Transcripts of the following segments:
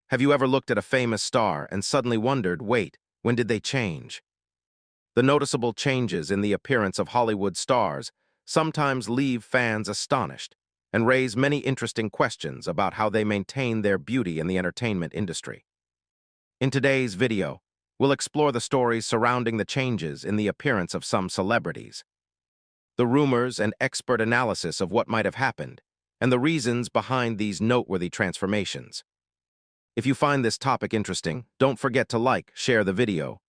Have you ever looked at a famous star and suddenly wondered, wait, when did they change? The noticeable changes in the appearance of Hollywood stars sometimes leave fans astonished and raise many interesting questions about how they maintain their beauty in the entertainment industry. In today's video, we'll explore the stories surrounding the changes in the appearance of some celebrities, the rumors and expert analysis of what might have happened, and the reasons behind these noteworthy transformations. If you find this topic interesting, don't forget to like, share the video,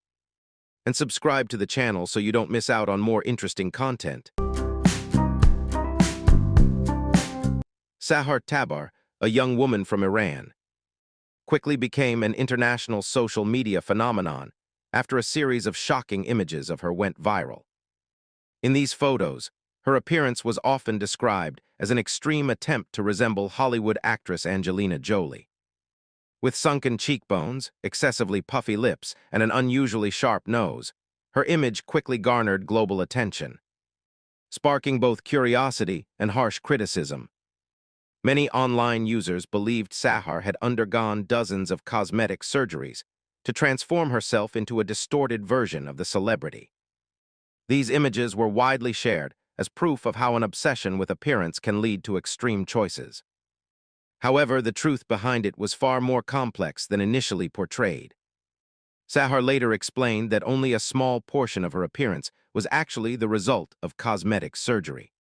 and subscribe to the channel so you don't miss out on more interesting content. Sahar Tabar, a young woman from Iran, quickly became an international social media phenomenon after a series of shocking images of her went viral. In these photos, her appearance was often described as an extreme attempt to resemble Hollywood actress Angelina Jolie. With sunken cheekbones, excessively puffy lips, and an unusually sharp nose, her image quickly garnered global attention, sparking both curiosity and harsh criticism. Many online users believed Sahar had undergone dozens of cosmetic surgeries to transform herself into a distorted version of the celebrity. These images were widely shared as proof of how an obsession with appearance can lead to extreme choices. However, the truth behind it was far more complex than initially portrayed. Sahar later explained that only a small portion of her appearance was actually the result of cosmetic surgery.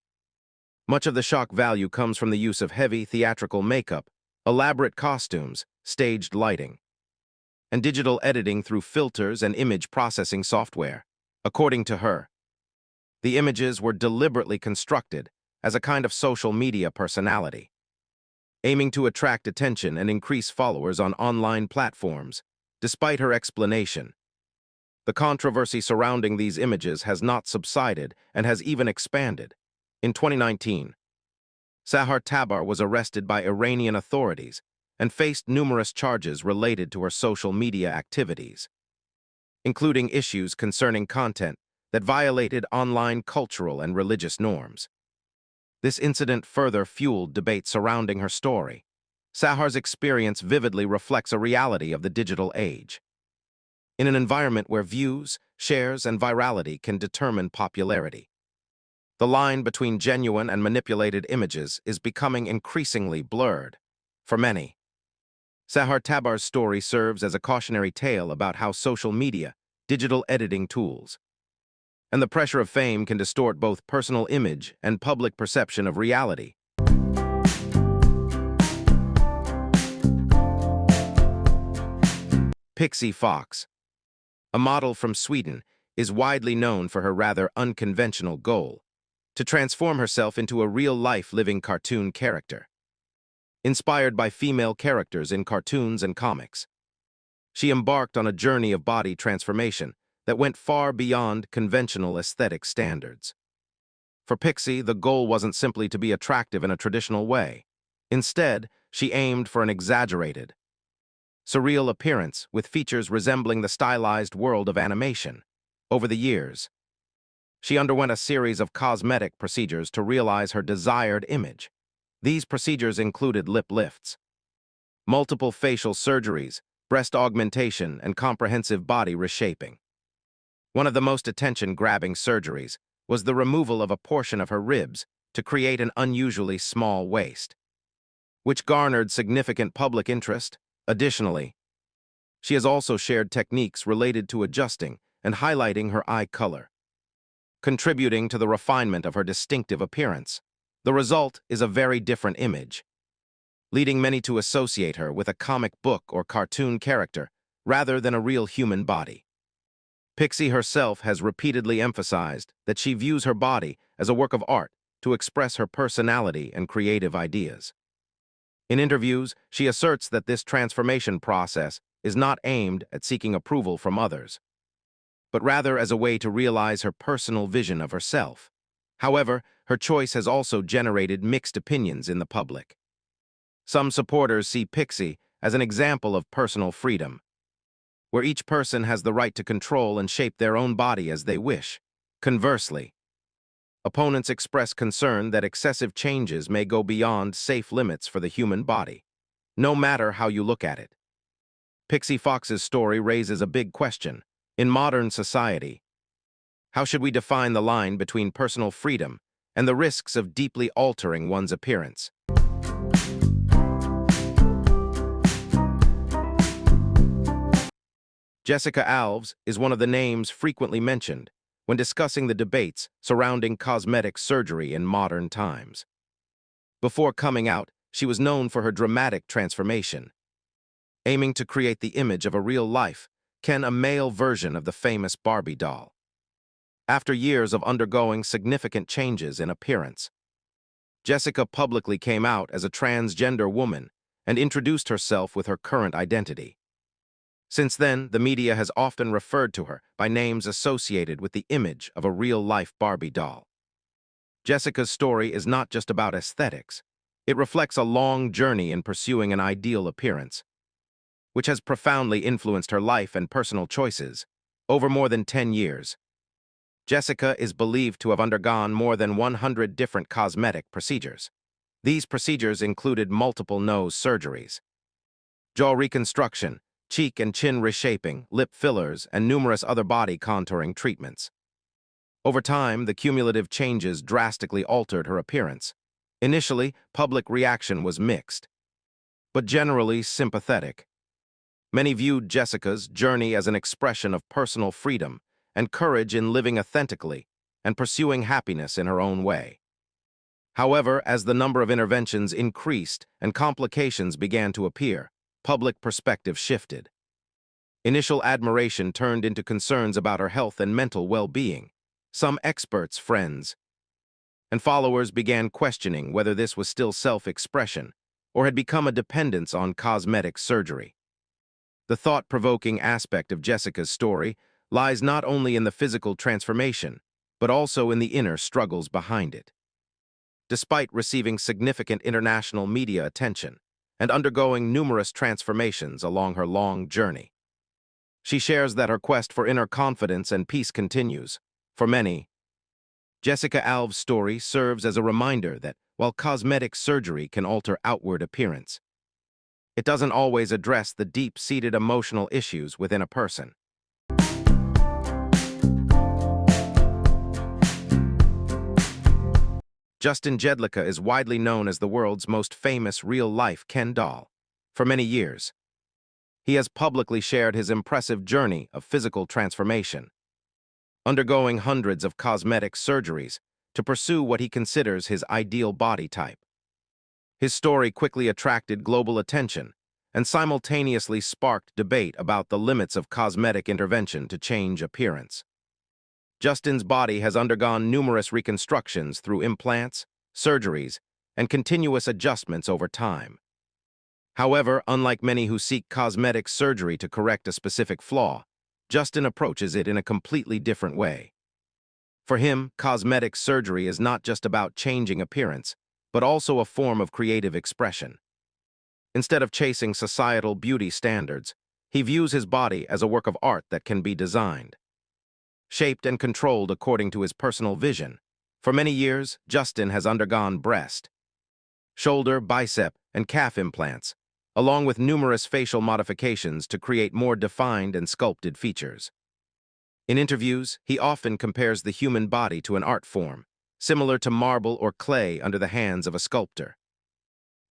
Much of the shock value comes from the use of heavy theatrical makeup, elaborate costumes, staged lighting, and digital editing through filters and image processing software. According to her, the images were deliberately constructed as a kind of social media personality, aiming to attract attention and increase followers on online platforms. Despite her explanation, the controversy surrounding these images has not subsided and has even expanded. In 2019, Sahar Tabar was arrested by Iranian authorities and faced numerous charges related to her social media activities, including issues concerning content that violated online cultural and religious norms. This incident further fueled debate surrounding her story. Sahar's experience vividly reflects a reality of the digital age. In an environment where views, shares, and virality can determine popularity, the line between genuine and manipulated images is becoming increasingly blurred. For many, Sahar Tabar's story serves as a cautionary tale about how social media, digital editing tools, and the pressure of fame can distort both personal image and public perception of reality. Pixie Fox, a model from Sweden, is widely known for her rather unconventional goal to transform herself into a real-life living cartoon character. Inspired by female characters in cartoons and comics, she embarked on a journey of body transformation that went far beyond conventional aesthetic standards. For Pixie, the goal wasn't simply to be attractive in a traditional way. Instead, she aimed for an exaggerated, surreal appearance with features resembling the stylized world of animation. Over the years, she underwent a series of cosmetic procedures to realize her desired image. These procedures included lip lifts, multiple facial surgeries, breast augmentation, and comprehensive body reshaping. One of the most attention-grabbing surgeries was the removal of a portion of her ribs to create an unusually small waist, which garnered significant public interest. Additionally, she has also shared techniques related to adjusting and highlighting her eye color, contributing to the refinement of her distinctive appearance. The result is a very different image, leading many to associate her with a comic book or cartoon character rather than a real human body. Pixie herself has repeatedly emphasized that she views her body as a work of art to express her personality and creative ideas. In interviews, she asserts that this transformation process is not aimed at seeking approval from others, but rather as a way to realize her personal vision of herself. However, her choice has also generated mixed opinions in the public. Some supporters see Pixie as an example of personal freedom, where each person has the right to control and shape their own body as they wish. Conversely, opponents express concern that excessive changes may go beyond safe limits for the human body. No matter how you look at it, Pixie Fox's story raises a big question. In modern society, how should we define the line between personal freedom and the risks of deeply altering one's appearance? Jessica Alves is one of the names frequently mentioned when discussing the debates surrounding cosmetic surgery in modern times. Before coming out, she was known for her dramatic transformation, aiming to create the image of a real-life, a male version of the famous Barbie doll. After years of undergoing significant changes in appearance, Jessica publicly came out as a transgender woman and introduced herself with her current identity. Since then, the media has often referred to her by names associated with the image of a real-life Barbie doll. Jessica's story is not just about aesthetics. It reflects a long journey in pursuing an ideal appearance, which has profoundly influenced her life and personal choices. Over more than 10 years, Jessica is believed to have undergone more than 100 different cosmetic procedures. These procedures included multiple nose surgeries, jaw reconstruction, cheek and chin reshaping, lip fillers, and numerous other body contouring treatments. Over time, the cumulative changes drastically altered her appearance. Initially, public reaction was mixed, but generally sympathetic. Many viewed Jessica's journey as an expression of personal freedom and courage in living authentically and pursuing happiness in her own way. However, as the number of interventions increased and complications began to appear, public perspective shifted. Initial admiration turned into concerns about her health and mental well-being. Some experts, friends, and followers began questioning whether this was still self-expression or had become a dependence on cosmetic surgery. The thought-provoking aspect of Jessica's story lies not only in the physical transformation, but also in the inner struggles behind it. Despite receiving significant international media attention and undergoing numerous transformations along her long journey, she shares that her quest for inner confidence and peace continues. For many, Jessica Alves' story serves as a reminder that while cosmetic surgery can alter outward appearance, it doesn't always address the deep-seated emotional issues within a person. Justin Jedlicka is widely known as the world's most famous real-life Ken doll. For many years, he has publicly shared his impressive journey of physical transformation, undergoing hundreds of cosmetic surgeries to pursue what he considers his ideal body type. His story quickly attracted global attention and simultaneously sparked debate about the limits of cosmetic intervention to change appearance. Justin's body has undergone numerous reconstructions through implants, surgeries, and continuous adjustments over time. However, unlike many who seek cosmetic surgery to correct a specific flaw, Justin approaches it in a completely different way. For him, cosmetic surgery is not just about changing appearance, but also a form of creative expression. Instead of chasing societal beauty standards, he views his body as a work of art that can be designed, shaped and controlled according to his personal vision. For many years, Justin has undergone breast, shoulder, bicep, and calf implants, along with numerous facial modifications to create more defined and sculpted features. In interviews, he often compares the human body to an art form, similar to marble or clay under the hands of a sculptor.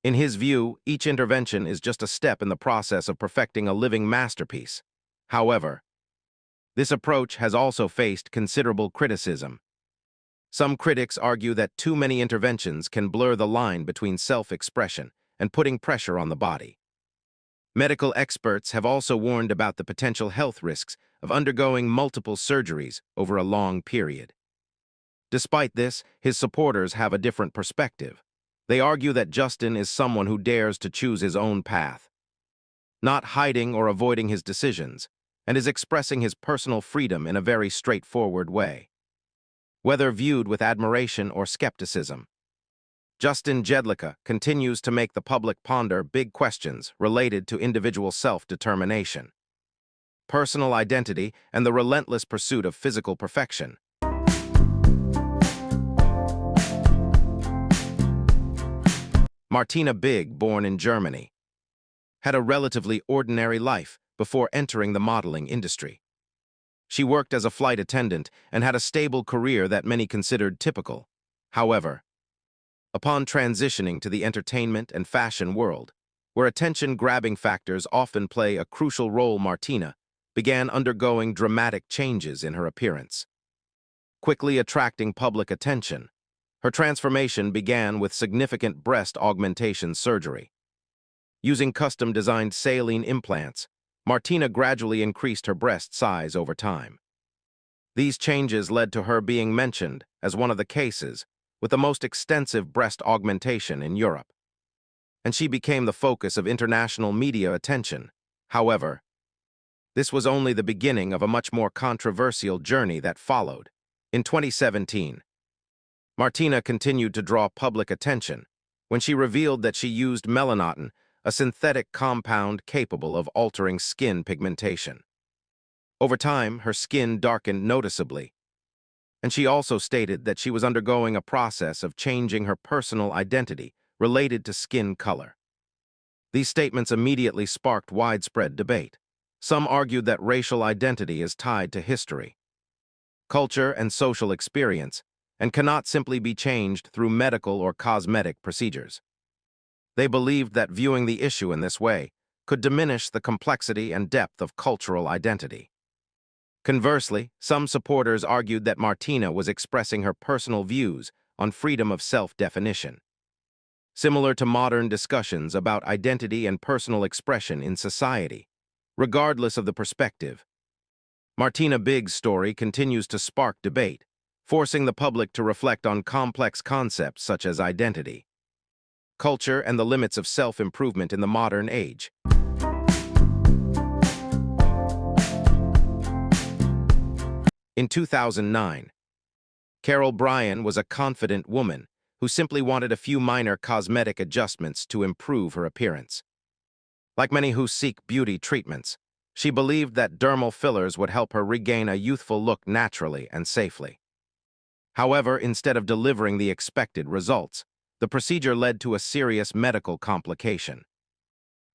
In his view, each intervention is just a step in the process of perfecting a living masterpiece. However, this approach has also faced considerable criticism. Some critics argue that too many interventions can blur the line between self-expression and putting pressure on the body. Medical experts have also warned about the potential health risks of undergoing multiple surgeries over a long period. Despite this, his supporters have a different perspective. They argue that Justin is someone who dares to choose his own path, not hiding or avoiding his decisions, and is expressing his personal freedom in a very straightforward way. Whether viewed with admiration or skepticism, Justin Jedlicka continues to make the public ponder big questions related to individual self-determination, personal identity, and the relentless pursuit of physical perfection. Martina Big, born in Germany, had a relatively ordinary life before entering the modeling industry. She worked as a flight attendant and had a stable career that many considered typical. However, upon transitioning to the entertainment and fashion world, where attention-grabbing factors often play a crucial role, Martina began undergoing dramatic changes in her appearance. Quickly attracting public attention, her transformation began with significant breast augmentation surgery. Using custom-designed saline implants, Martina gradually increased her breast size over time. These changes led to her being mentioned as one of the cases with the most extensive breast augmentation in Europe, and she became the focus of international media attention. However, this was only the beginning of a much more controversial journey that followed. In 2017, Martina continued to draw public attention when she revealed that she used melanotan, a synthetic compound capable of altering skin pigmentation. Over time, her skin darkened noticeably, and she also stated that she was undergoing a process of changing her personal identity related to skin color. These statements immediately sparked widespread debate. Some argued that racial identity is tied to history, culture, and social experience, and cannot simply be changed through medical or cosmetic procedures. They believed that viewing the issue in this way could diminish the complexity and depth of cultural identity. Conversely, some supporters argued that Martina was expressing her personal views on freedom of self-definition. Similar to modern discussions about identity and personal expression in society, regardless of the perspective, Martina Big's story continues to spark debate, forcing the public to reflect on complex concepts such as identity, culture, and the limits of self-improvement in the modern age. In 2009, Carol Bryan was a confident woman who simply wanted a few minor cosmetic adjustments to improve her appearance. Like many who seek beauty treatments, she believed that dermal fillers would help her regain a youthful look naturally and safely. However, instead of delivering the expected results, the procedure led to a serious medical complication,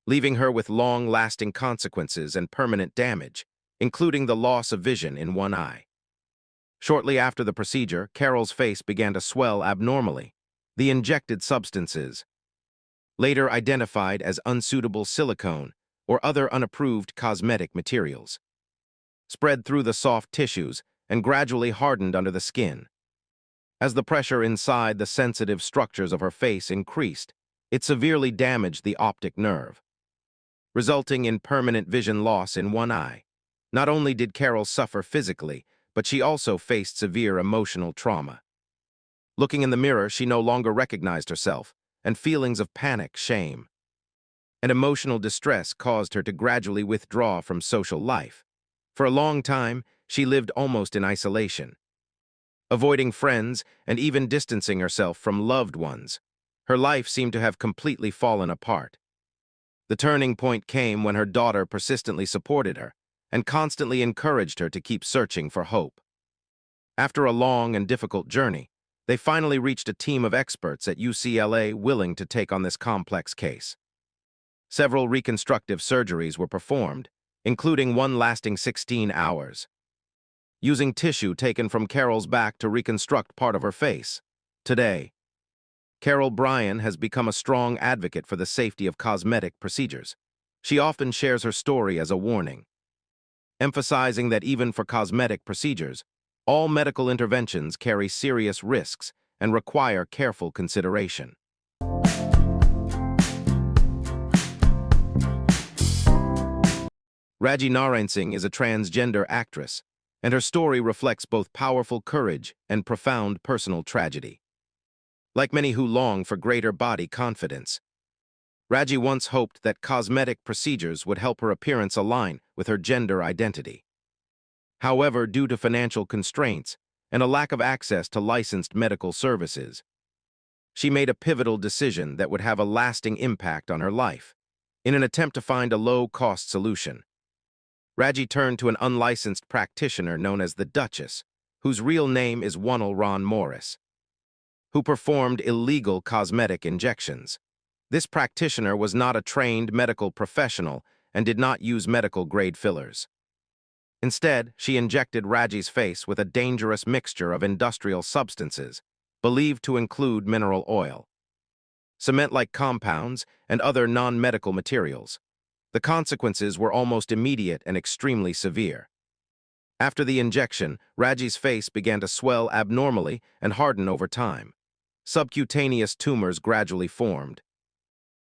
leaving her with long-lasting consequences and permanent damage, including the loss of vision in one eye. Shortly after the procedure, Carol's face began to swell abnormally. The injected substances, later identified as unsuitable silicone or other unapproved cosmetic materials, spread through the soft tissues and gradually hardened under the skin. As the pressure inside the sensitive structures of her face increased, it severely damaged the optic nerve, resulting in permanent vision loss in one eye. Not only did Carol suffer physically, but she also faced severe emotional trauma. Looking in the mirror, she no longer recognized herself, and feelings of panic, shame, and emotional distress caused her to gradually withdraw from social life. For a long time, she lived almost in isolation, avoiding friends and even distancing herself from loved ones. Her life seemed to have completely fallen apart. The turning point came when her daughter persistently supported her and constantly encouraged her to keep searching for hope. After a long and difficult journey, they finally reached a team of experts at UCLA willing to take on this complex case. Several reconstructive surgeries were performed, including one lasting 16 hours, using tissue taken from Carol's back to reconstruct part of her face. Today, Carol Bryan has become a strong advocate for the safety of cosmetic procedures. She often shares her story as a warning, emphasizing that even for cosmetic procedures, all medical interventions carry serious risks and require careful consideration. Raji Narayan Singh is a transgender actress, and her story reflects both powerful courage and profound personal tragedy. Like many who long for greater body confidence, Raji once hoped that cosmetic procedures would help her appearance align with her gender identity. However, due to financial constraints and a lack of access to licensed medical services, she made a pivotal decision that would have a lasting impact on her life. In an attempt to find a low-cost solution, Raji turned to an unlicensed practitioner known as the Duchess, whose real name is Wannel Ron Morris, who performed illegal cosmetic injections. This practitioner was not a trained medical professional and did not use medical-grade fillers. Instead, she injected Raji's face with a dangerous mixture of industrial substances, believed to include mineral oil, cement-like compounds, and other non-medical materials. The consequences were almost immediate and extremely severe. After the injection, Raji's face began to swell abnormally and harden over time. Subcutaneous tumors gradually formed,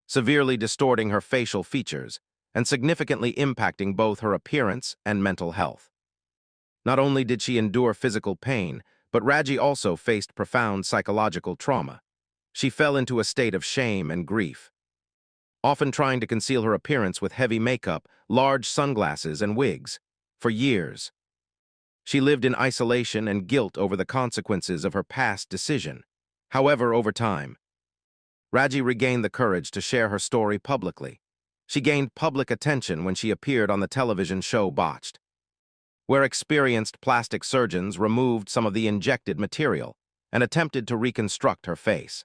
severely distorting her facial features and significantly impacting both her appearance and mental health. Not only did she endure physical pain, but Raji also faced profound psychological trauma. She fell into a state of shame and grief, often trying to conceal her appearance with heavy makeup, large sunglasses, and wigs. For years, she lived in isolation and guilt over the consequences of her past decision. However, over time, Raji regained the courage to share her story publicly. She gained public attention when she appeared on the television show Botched, where experienced plastic surgeons removed some of the injected material and attempted to reconstruct her face.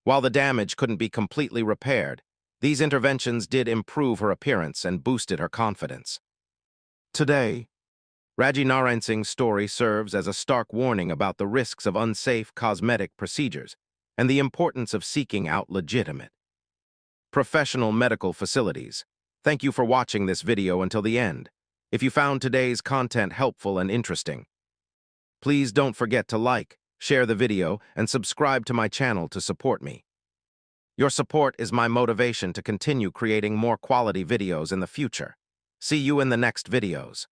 While the damage couldn't be completely repaired, these interventions did improve her appearance and boosted her confidence. Today, Raji Narayan Singh's story serves as a stark warning about the risks of unsafe cosmetic procedures and the importance of seeking out legitimate, professional medical facilities. Thank you for watching this video until the end. If you found today's content helpful and interesting, please don't forget to like, share the video, and subscribe to my channel to support me. Your support is my motivation to continue creating more quality videos in the future. See you in the next videos.